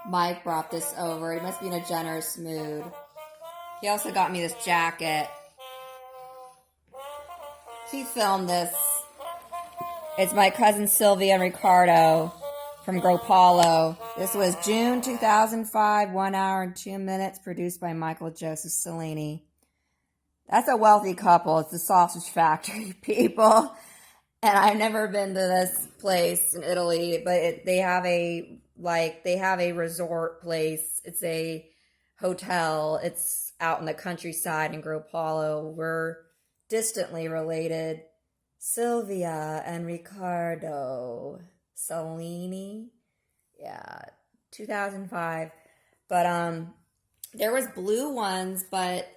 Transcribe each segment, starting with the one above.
Mike brought this over. He must be in a generous mood. He also got me this jacket. He filmed this. It's my cousin Sylvia and Ricardo from Gropalo. This was June 2005, 1 hour and 2 minutes, produced by Michael Joseph Cellini. That's a wealthy couple. It's the Sausage Factory people. And I've never been to this place in Italy, but they have a resort place. It's a hotel. It's out in the countryside in Gropalo. We're distantly related. Sylvia and Ricardo Cellini. Yeah, 2005. But there was blue ones, but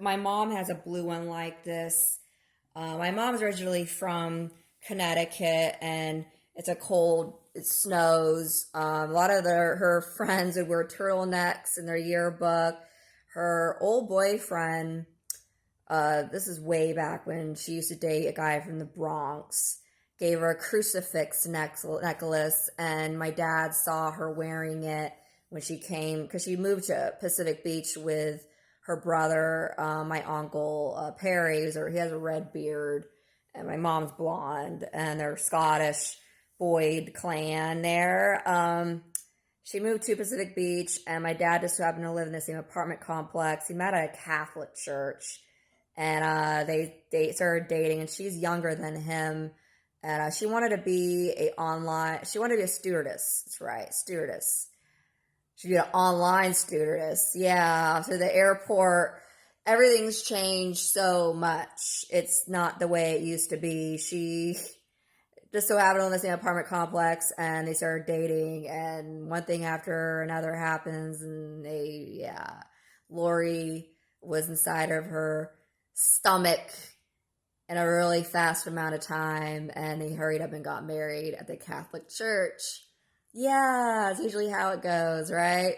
my mom has a blue one like this. My mom's originally from Connecticut, and it's a cold, it snows. A lot of her friends would wear turtlenecks in their yearbook. Her old boyfriend, this is way back when she used to date a guy from the Bronx, gave her a crucifix necklace, and my dad saw her wearing it when she came, because she moved to Pacific Beach with her brother, my uncle, Perry. He has a red beard, and my mom's blonde, and they're Scottish Boyd clan there. She moved to Pacific Beach, and my dad just happened to live in the same apartment complex. He met at a Catholic church, and they started dating, and she's younger than him, and she wanted to be she wanted to be a stewardess. That's right, stewardess. She'd be an online stewardess. Yeah, so the airport, everything's changed so much. It's not the way it used to be. She just so happened to live in the same apartment complex, and they started dating, and one thing after another happens, and Lori was inside of her stomach in a really fast amount of time, and they hurried up and got married at the Catholic church. Yeah, it's usually how it goes, right?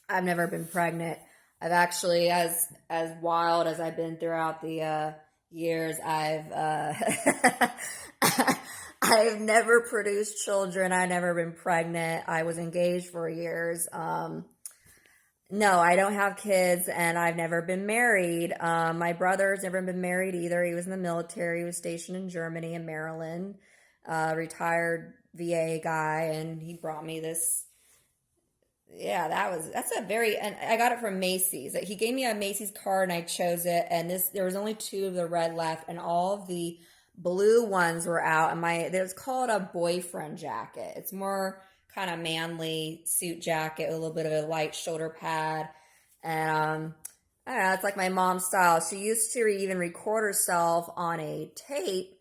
I've never been pregnant. I've actually, as wild as I've been throughout the years, I've never produced children. I've never been pregnant. I was engaged for years. No, I don't have kids, and I've never been married. My brother's never been married either. He was in the military. He was stationed in Germany and Maryland, retired VA guy, and he brought me this. Yeah, and I got it from Macy's. He gave me a Macy's card, and I chose it, and there was only 2 of the red left, and all of the blue ones were out, and it was called a boyfriend jacket. It's more kind of manly suit jacket with a little bit of a light shoulder pad, and I don't know, it's like my mom's style. She used to even record herself on a tape,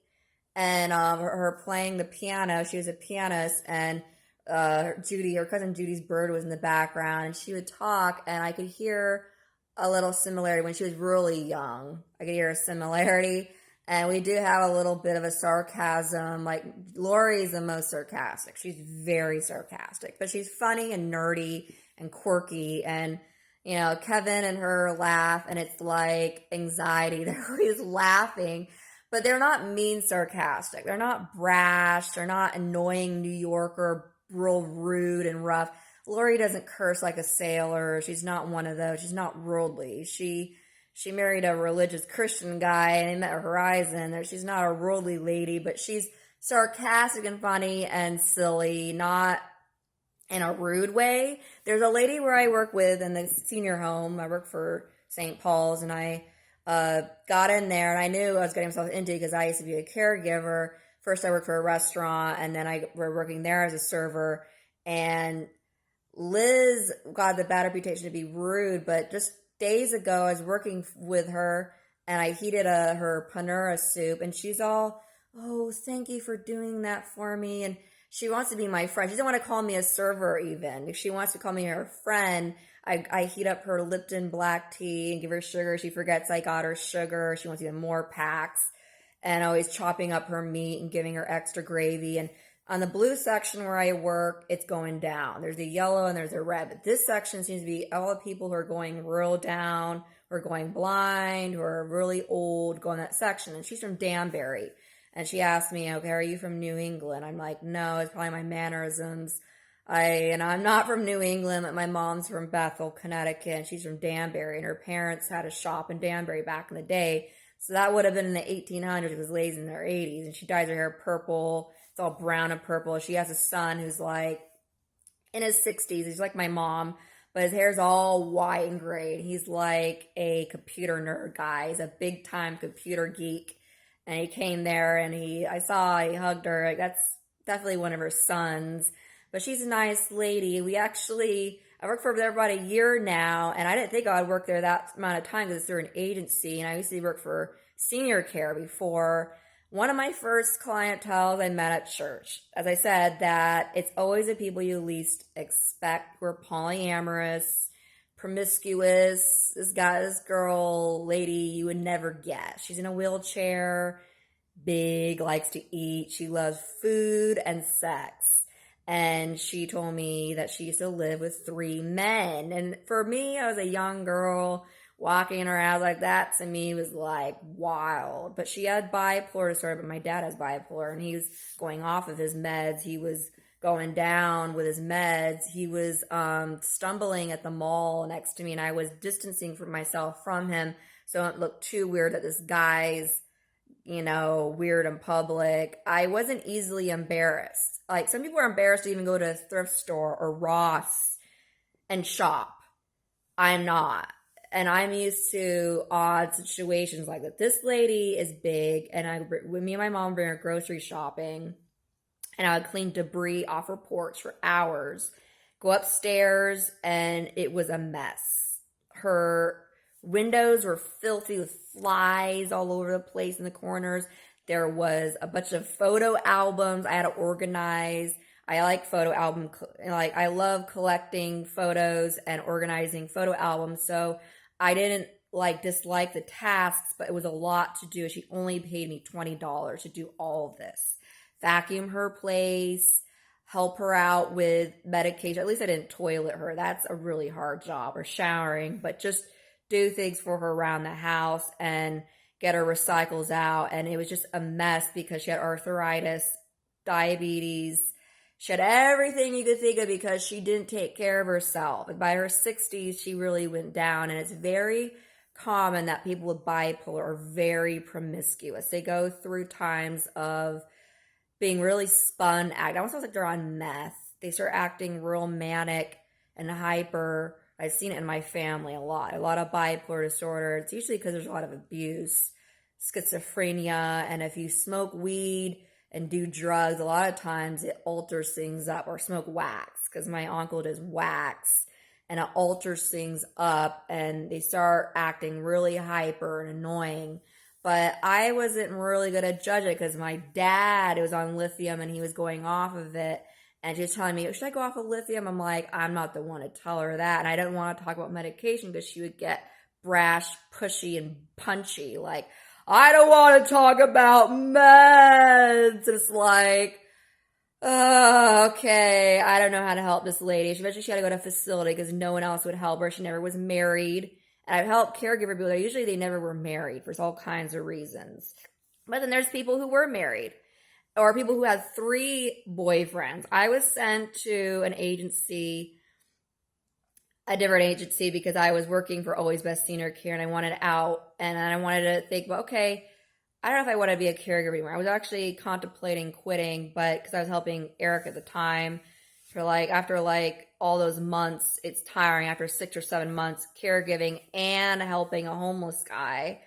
and her playing the piano. She was a pianist, and her cousin Judy's bird was in the background, and she would talk, and I could hear a little similarity when she was really young. I could hear a similarity, and we do have a little bit of a sarcasm. Like, Lori's the most sarcastic. She's very sarcastic, but she's funny and nerdy and quirky, and Kevin and her laugh, and it's like anxiety. They're always laughing. But they're not mean sarcastic. They're not brash. They're not annoying New Yorker, real rude and rough. Lori doesn't curse like a sailor. She's not one of those. She's not worldly. She married a religious Christian guy, and they met at Horizon. She's not a worldly lady, but she's sarcastic and funny and silly, not in a rude way. There's a lady where I work with in the senior home. I work for St. Paul's, and I got in there, and I knew I was getting myself into because I used to be a caregiver. First, I worked for a restaurant, and then I were working there as a server. And Liz got the bad reputation to be rude, but just days ago, I was working with her, and I heated her panura soup, and she's all, "Oh, thank you for doing that for me." And she wants to be my friend. She doesn't want to call me a server even. If she wants to call me her friend, I heat up her Lipton black tea and give her sugar. She forgets I got her sugar. She wants even more packs, and always chopping up her meat and giving her extra gravy. And on the blue section where I work, it's going down. There's a yellow and there's a red. But this section seems to be all the people who are going real down, who are going blind, who are really old, go in that section. And she's from Danbury. And she asked me, okay, are you from New England? I'm like, no, it's probably my mannerisms. And I'm not from New England, but my mom's from Bethel, Connecticut, and she's from Danbury, and her parents had a shop in Danbury back in the day. So that would have been in the 1800s. It was ladies in their 80s, and she dyes her hair purple. It's all brown and purple. She has a son who's like in his 60s. He's like my mom, but his hair's all white and gray. He's like a computer nerd guy. He's a big time computer geek. And he came there and he hugged her. Like, that's definitely one of her sons. But she's a nice lady. I worked for there about a year now, and I didn't think I would work there that amount of time because it's through an agency. And I used to work for senior care before. One of my first clientele I met at church. As I said, that it's always the people you least expect who are polyamorous, promiscuous. This girl, lady, you would never guess. She's in a wheelchair, big, likes to eat. She loves food and sex. And she told me that she used to live with 3 men. And for me, I was a young girl walking around like that to me was like wild. But she had bipolar disorder, but my dad has bipolar, and he was going off of his meds. He was going down with his meds. He was stumbling at the mall next to me, and I was distancing myself from him so it looked too weird that this guy's, weird in public. I wasn't easily embarrassed. Like, some people are embarrassed to even go to a thrift store or Ross and shop. I'm not. And I'm used to odd situations like that. This lady is big, and me and my mom bring her grocery shopping, and I would clean debris off her porch for hours, go upstairs, and it was a mess. Her windows were filthy with flies all over the place in the corners. There was a bunch of photo albums I had to organize. I like photo album, I love collecting photos and organizing photo albums. So I didn't dislike the tasks, but it was a lot to do. She only paid me $20 to do all of this. Vacuum her place, help her out with medication. At least I didn't toilet her. That's a really hard job, or showering, but just do things for her around the house and get her recycles out. And it was just a mess because she had arthritis, diabetes. She had everything you could think of because she didn't take care of herself. And by her 60s, she really went down. And it's very common that people with bipolar are very promiscuous. They go through times of being really spun act. It almost sounds like they're on meth. They start acting real manic and hyper. I've seen it in my family a lot of bipolar disorder. It's usually because there's a lot of abuse, schizophrenia, and if you smoke weed and do drugs, a lot of times it alters things up, or smoke wax, because my uncle does wax, and it alters things up, and they start acting really hyper and annoying. But I wasn't really good at judging because my dad was on lithium and he was going off of it. And she was telling me, should I go off of lithium? I'm like, I'm not the one to tell her that. And I didn't want to talk about medication because she would get brash, pushy, and punchy. Like, I don't want to talk about meds. It's like, oh, okay, I don't know how to help this lady. She eventually had to go to a facility because no one else would help her. She never was married. And I've helped caregiver people. Usually they never were married for all kinds of reasons. But then there's people who were married, or people who had 3 boyfriends. I was sent to a different agency, because I was working for Always Best Senior Care and I wanted out, and I wanted to think, well, okay, I don't know if I want to be a caregiver anymore. I was actually contemplating quitting, but because I was helping Eric at the time, after all those months, it's tiring after 6 or 7 months caregiving and helping a homeless guy.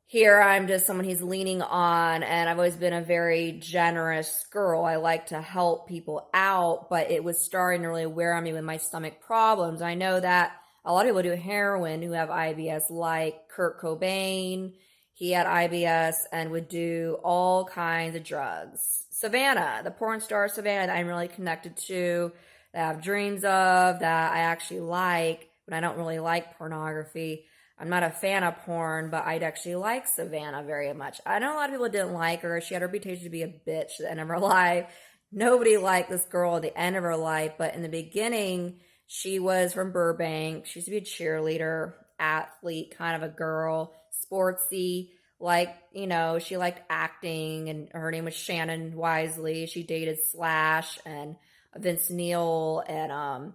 Here I'm just someone he's leaning on, and I've always been a very generous girl. I like to help people out, but it was starting to really wear on me with my stomach problems. I know that a lot of people do heroin who have IBS, like Kurt Cobain. He had IBS and would do all kinds of drugs. Savannah, the porn star Savannah that I'm really connected to, that I have dreams of, that I actually like, but I don't really like pornography. I'm not a fan of porn, but I'd actually like Savannah very much. I know a lot of people didn't like her. She had a reputation to be a bitch at the end of her life. Nobody liked this girl at the end of her life, but in the beginning, she was from Burbank. She used to be a cheerleader, athlete, kind of a girl, sportsy. She liked acting, and her name was Shannon Wisely. She dated Slash, and Vince Neil, and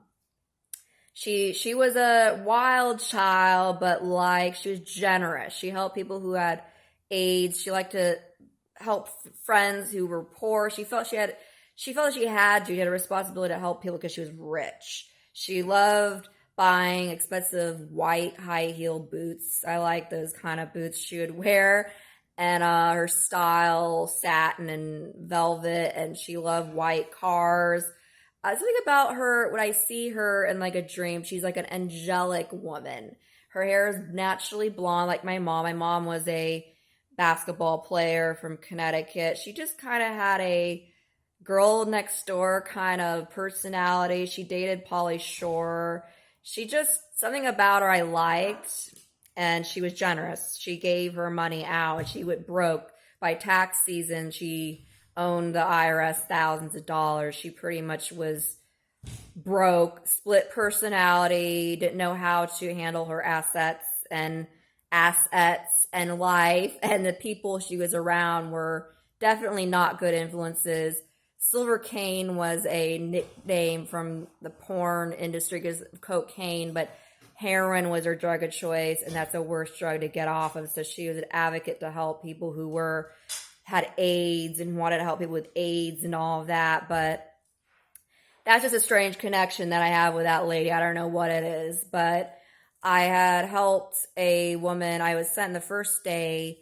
she was a wild child, but like she was generous. She helped people who had AIDS. She liked to help friends who were poor. She felt she had to. She had a responsibility to help people because she was rich. She loved buying expensive white high heel boots. I like those kind of boots she would wear. And her style, satin and velvet, and she loved white cars. Something about her, when I see her in like a dream, she's like an angelic woman. Her hair is naturally blonde, like my mom. My mom was a basketball player from Connecticut. She just kind of had a girl next door kind of personality. She dated Pauly Shore. She just, something about her I liked, and she was generous. She gave her money out, and she went broke. By tax season, she owned the IRS thousands of dollars. She pretty much was broke, split personality, didn't know how to handle her assets and life, and the people she was around were definitely not good influences. Silver Cane was a nickname from the porn industry because of cocaine, but heroin was her drug of choice, and that's the worst drug to get off of. So she was an advocate to help people who had AIDS and wanted to help people with AIDS and all of that. But that's just a strange connection that I have with that lady. I don't know what it is, but I had helped a woman. I was sent the first day,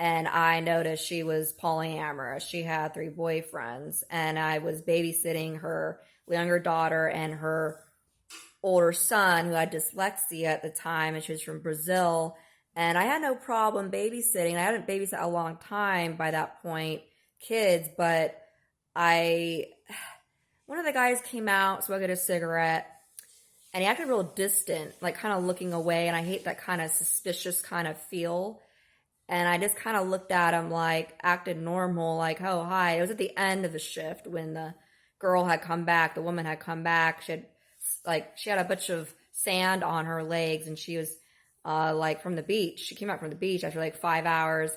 and I noticed she was polyamorous. She had 3 boyfriends, and I was babysitting her younger daughter and her older son, who had dyslexia at the time, and she was from Brazil. And I had no problem babysitting. I hadn't babysat a long time by that point, kids, but one of the guys came out, smoking a cigarette, and he acted real distant, like kind of looking away, and I hate that kind of suspicious kind of feel. And I just kind of looked at him, like, acted normal, like, oh, hi. It was at the end of the shift when the girl had come back, the woman had come back. She had a bunch of sand on her legs, and she was, like, from the beach. She came out from the beach after, like, 5 hours.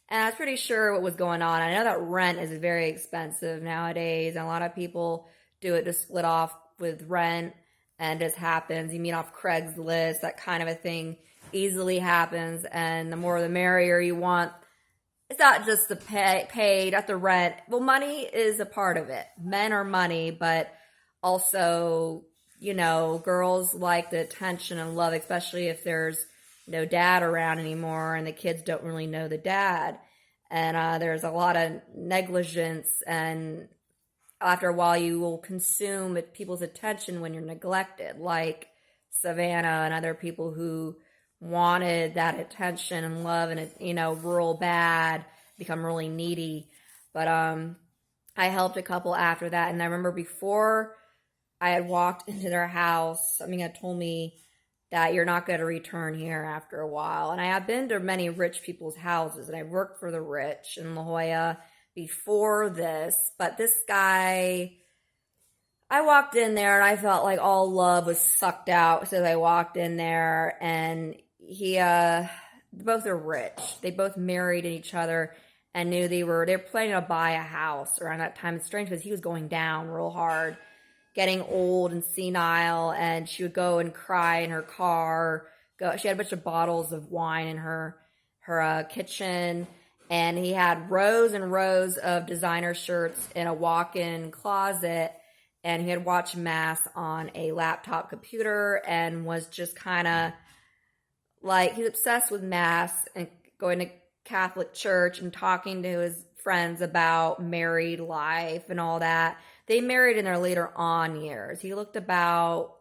And I was pretty sure what was going on. I know that rent is very expensive nowadays, and a lot of people do it to split off with rent, and it just happens. You meet off Craigslist, that kind of a thing easily happens, and the more the merrier you want. It's not just the paid, not the rent. Well, money is a part of it. Men are money, but also, girls like the attention and love, especially if there's no dad around anymore and the kids don't really know the dad. And there's a lot of negligence, and after a while you will consume people's attention when you're neglected, like Savannah and other people who wanted that attention and love, and real bad, become really needy. But I helped a couple after that, and I remember before I had walked into their house, something had told me that you're not going to return here after a while. And I have been to many rich people's houses, and I worked for the rich in La Jolla before this, but this guy, I walked in there and I felt like all love was sucked out. So I walked in there, and he both are rich. They both married each other and knew they're planning to buy a house around that time. It's strange because he was going down real hard, getting old and senile, and she would go and cry in her car. She had a bunch of bottles of wine in her kitchen, and he had rows and rows of designer shirts in a walk-in closet, and he had watched Mass on a laptop computer and was just kind of like, he's obsessed with Mass and going to Catholic church and talking to his friends about married life and all that. They married in their later on years. He looked about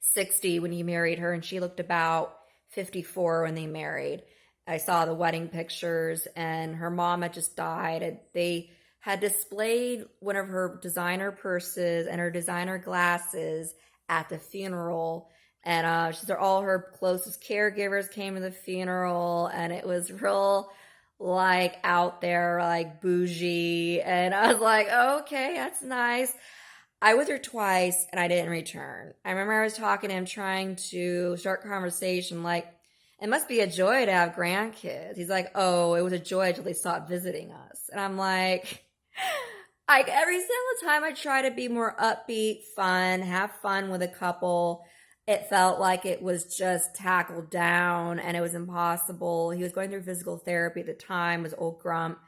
60 when he married her, and she looked about 54 when they married. I saw the wedding pictures, and her mom had just died. And they had displayed one of her designer purses and her designer glasses at the funeral. And she said all her closest caregivers came to the funeral, and it was real, like, out there, like, bougie. And I was like, okay, that's nice. I was there twice, and I didn't return. I remember I was talking to him, trying to start conversation, like, it must be a joy to have grandkids. He's like, oh, it was a joy until they stopped visiting us. And I'm like, Like every single time I try to be more upbeat, fun, have fun with a couple, it felt like it was just tackled down and it was impossible. He was going through physical therapy at the time, was old grump.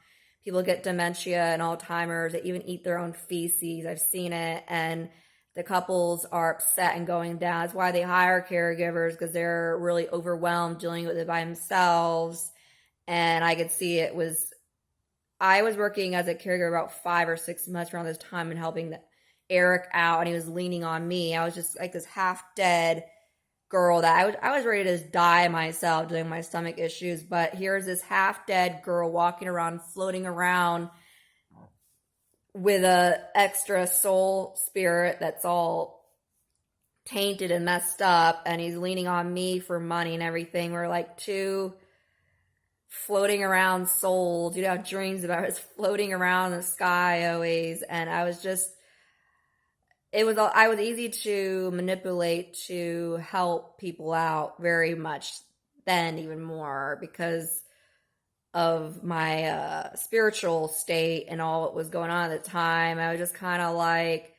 People get dementia and Alzheimer's. They even eat their own feces. I've seen it. And the couples are upset and going down. That's why they hire caregivers, because they're really overwhelmed dealing with it by themselves. And I could see I was working as a caregiver about 5 or 6 months around this time and helping Eric out, and he was leaning on me. I was just like this half dead girl that I was ready to just die myself doing my stomach issues. But here's this half dead girl walking around, floating around with a extra soul spirit that's all tainted and messed up, and he's leaning on me for money and everything. We're like two floating around souls. You'd have dreams about us floating around the sky always. And I was easy to manipulate to help people out very much then, even more because of my spiritual state and all what was going on at the time. I was just kind of like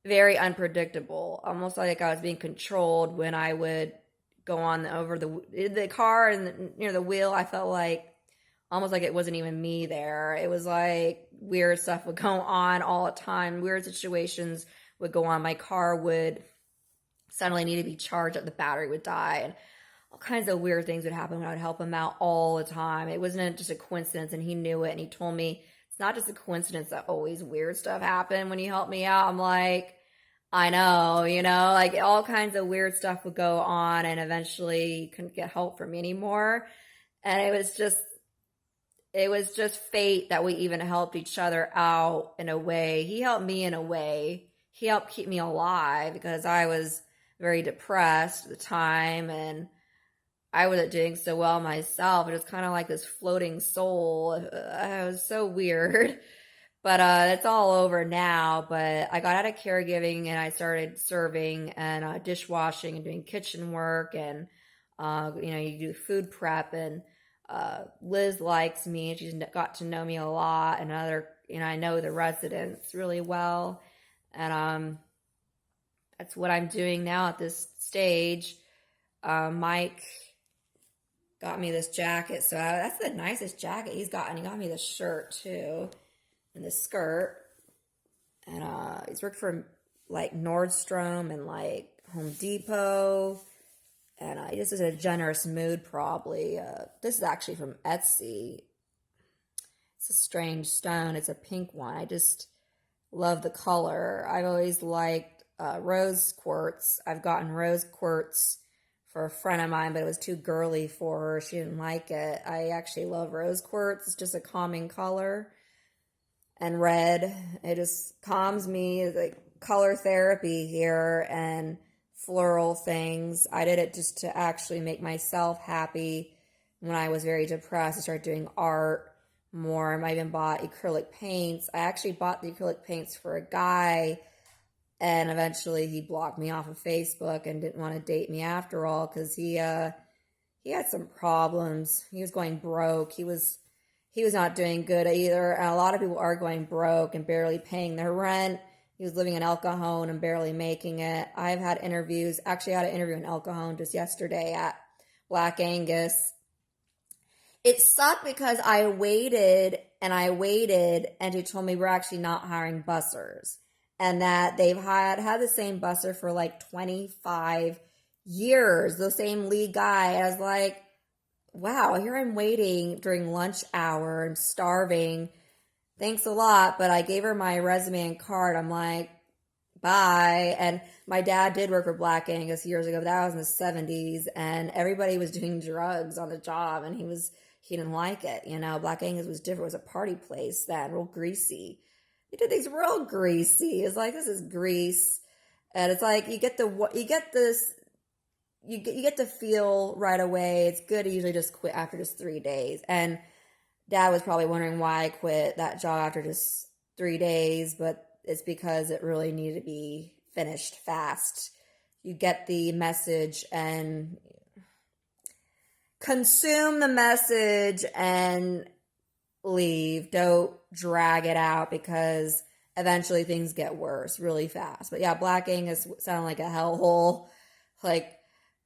very unpredictable, almost like I was being controlled when I would go on over the car and near the wheel. I felt like almost like it wasn't even me there. It was like weird stuff would go on all the time. Weird situations would go on. My car would suddenly need to be charged up. The battery would die, and all kinds of weird things would happen when I would help him out all the time. It wasn't just a coincidence, and he knew it, and he told me it's not just a coincidence that always weird stuff happened when you help me out. I'm like, I know, like all kinds of weird stuff would go on, and eventually couldn't get help from me anymore. And it was just fate that we even helped each other out in a way. He helped me in a way. He helped keep me alive because I was very depressed at the time, and I wasn't doing so well myself. It was kind of like this floating soul. It was so weird. But it's all over now. But I got out of caregiving and I started serving and dishwashing and doing kitchen work. And, you do food prep. And Liz likes me. She's got to know me a lot. And I know the residents really well. And that's what I'm doing now at this stage. Mike got me this jacket. So that's the nicest jacket he's gotten. He got me this shirt too. And the skirt, and he's worked for like Nordstrom and like Home Depot, and he just is in a generous mood probably. This is actually from Etsy. It's a strange stone. It's a pink one. I just love the color. I've always liked rose quartz. I've gotten rose quartz for a friend of mine, but it was too girly for her. She didn't like it. I actually love rose quartz. It's just a calming color. And red, it just calms me. It's like color therapy here and floral things. I did it just to actually make myself happy when I was very depressed. I started doing art more. I even bought acrylic paints. I actually bought the acrylic paints for a guy, and eventually he blocked me off of Facebook and didn't want to date me after all because he had some problems. He was going broke. He was not doing good either. And a lot of people are going broke and barely paying their rent. He was living in El Cajon and barely making it. I've had interviews. Actually, I had an interview in El Cajon just yesterday at Black Angus. It sucked because I waited, and he told me we're actually not hiring bussers. And that they've had the same busser for like 25 years, the same lead guy. I was like, wow, here I'm waiting during lunch hour. I'm starving. Thanks a lot. But I gave her my resume and card. I'm like, bye. And my dad did work for Black Angus years ago, but that was in the 70s. And everybody was doing drugs on the job. And he didn't like it. Black Angus was different. It was a party place then, real greasy. He did things real greasy. It's like, this is grease. And it's like, you get to feel right away. It's good to usually just quit after just 3 days. And Dad was probably wondering why I quit that job after just 3 days, but it's because it really needed to be finished fast. You get the message and consume the message and leave. Don't drag it out because eventually things get worse really fast. But yeah, blacking is sounding like a hellhole, like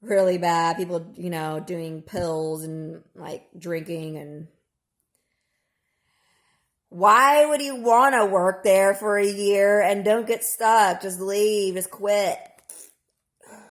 really bad. People, doing pills and like drinking. And why would you want to work there for a year and don't get stuck? Just leave, just quit.